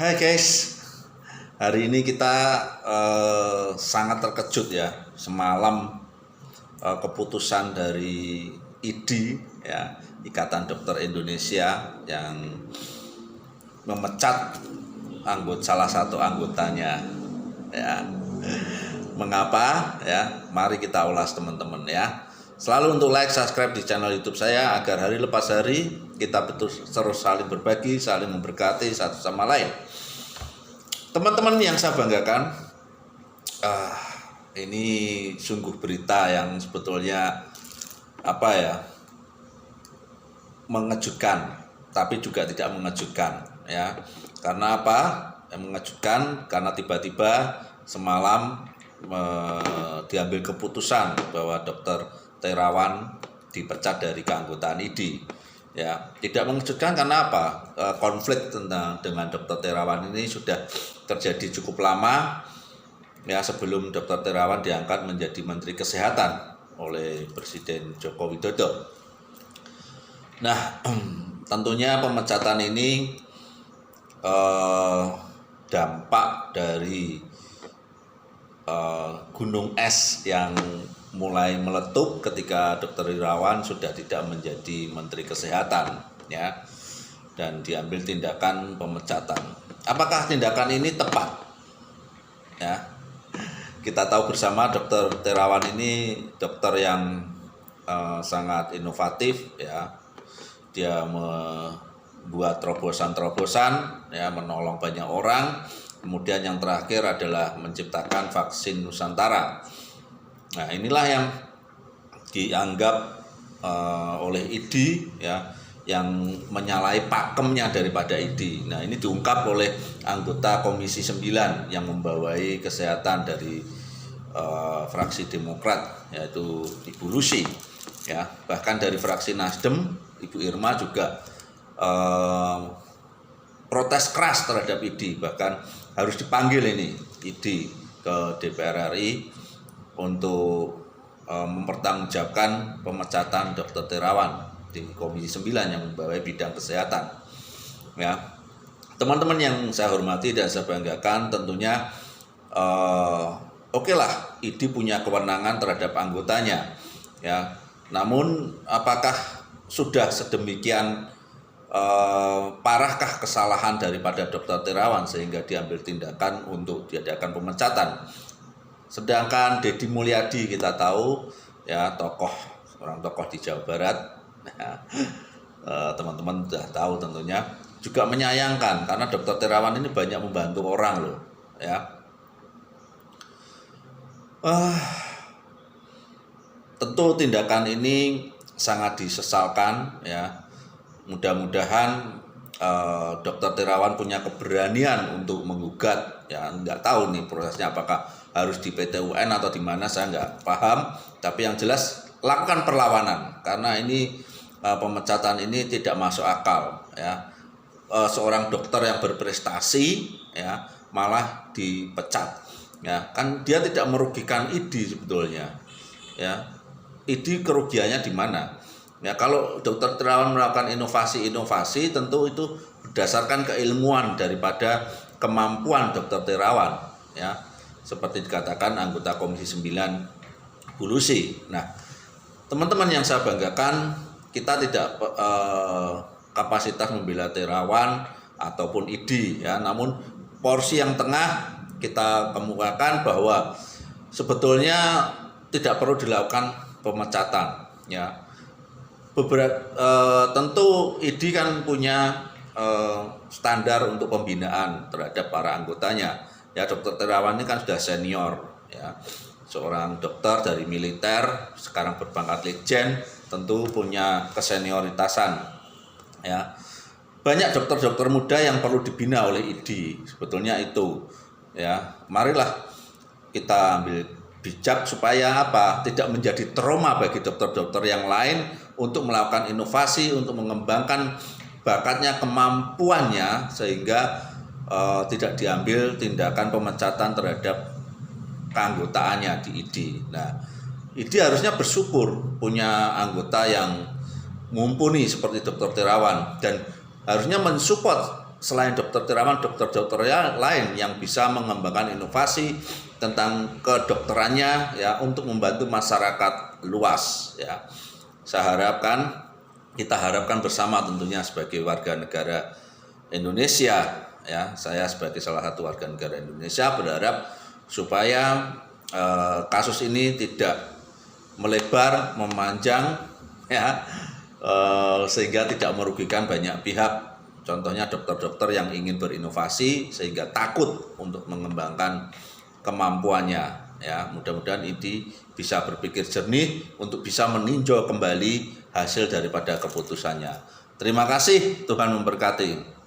Hai guys, hari ini kita sangat terkejut ya. Semalam keputusan dari IDI ya, Ikatan Dokter Indonesia yang memecat salah satu anggotanya ya. Mengapa ya? Mari kita ulas teman-teman ya. Selalu untuk like, subscribe di channel YouTube saya agar hari lepas hari kita terus saling berbagi, saling memberkati satu sama lain. Teman-teman yang saya banggakan, ini sungguh berita yang sebetulnya mengejutkan, tapi juga tidak mengejutkan ya. Karena apa? Yang mengejutkan karena tiba-tiba semalam diambil keputusan bahwa Dr. Terawan dipecat dari keanggotaan IDI. Ya, tidak mengejutkan karena apa? Konflik dengan Dr. Terawan ini sudah terjadi cukup lama ya, sebelum Dr. Terawan diangkat menjadi Menteri Kesehatan oleh Presiden Joko Widodo. Nah, tentunya pemecatan ini dampak dari gunung es yang mulai meletup ketika Dr. Terawan sudah tidak menjadi Menteri Kesehatan ya, dan diambil tindakan pemecatan. Apakah tindakan ini tepat? Ya, kita tahu bersama Dr. Terawan ini dokter yang sangat inovatif ya. Dia membuat terobosan-terobosan ya, menolong banyak orang. Kemudian yang terakhir adalah menciptakan vaksin Nusantara. Nah, inilah yang dianggap oleh IDI ya, yang menyalahi pakemnya daripada IDI. Nah, ini diungkap oleh anggota Komisi 9 yang membawai kesehatan dari fraksi Demokrat, yaitu Ibu Lucy ya. Bahkan dari fraksi Nasdem, Ibu Irma juga protes keras terhadap IDI, bahkan harus dipanggil ini IDI ke DPR RI untuk mempertanggungjawabkan pemecatan Dr. Terawan di Komisi 9 yang membawai bidang kesehatan. Ya, teman-teman yang saya hormati dan saya banggakan, tentunya oke lah, IDI punya kewenangan terhadap anggotanya. Ya, namun apakah sudah sedemikian parahkah kesalahan daripada Dr. Terawan sehingga diambil tindakan untuk diadakan pemecatan? Sedangkan Deddy Mulyadi kita tahu ya, seorang tokoh di Jawa Barat, teman-teman sudah tahu tentunya, juga menyayangkan karena Dr. Terawan ini banyak membantu orang loh ya. Tentu tindakan ini sangat disesalkan ya. Mudah-mudahan Dr. Terawan punya keberanian untuk menggugat ya. Nggak tahu nih prosesnya, apakah harus di PT UN atau di mana, saya nggak paham. Tapi yang jelas lakukan perlawanan karena ini pemecatan ini tidak masuk akal ya. Seorang dokter yang berprestasi ya malah dipecat ya, kan dia tidak merugikan IDI sebetulnya ya. IDI kerugiannya di mana? Ya, kalau Dr. Terawan melakukan inovasi-inovasi, tentu itu berdasarkan keilmuan daripada kemampuan Dr. Terawan ya. Seperti dikatakan anggota Komisi 9 Bu Lucy. Nah, teman-teman yang saya banggakan, kita tidak kapasitas membela Terawan ataupun IDI ya, namun porsi yang tengah kita kemukakan bahwa sebetulnya tidak perlu dilakukan pemecatan ya. Tentu IDI kan punya standar untuk pembinaan terhadap para anggotanya ya. Dr. Terawan ini kan sudah senior ya, seorang dokter dari militer, sekarang berpangkat letjen, tentu punya kesenioritasan ya. Banyak dokter-dokter muda yang perlu dibina oleh IDI, sebetulnya itu ya. Marilah kita ambil bijak supaya apa? Tidak menjadi trauma bagi dokter-dokter yang lain untuk melakukan inovasi, untuk mengembangkan bakatnya, kemampuannya, sehingga tidak diambil tindakan pemecatan terhadap keanggotaannya di IDI. Nah, IDI harusnya bersyukur punya anggota yang mumpuni seperti Dr. Terawan, dan harusnya mensupport selain Dr. Tirawan, dokter-dokter lain yang bisa mengembangkan inovasi tentang kedokterannya ya untuk membantu masyarakat luas ya. Kita harapkan bersama tentunya sebagai warga negara Indonesia ya, saya sebagai salah satu warga negara Indonesia berharap supaya kasus ini tidak melebar, memanjang ya, sehingga tidak merugikan banyak pihak. Contohnya dokter-dokter yang ingin berinovasi sehingga takut untuk mengembangkan kemampuannya ya. Mudah-mudahan ini bisa berpikir jernih untuk bisa meninjau kembali hasil daripada keputusannya. Terima kasih, Tuhan memberkati.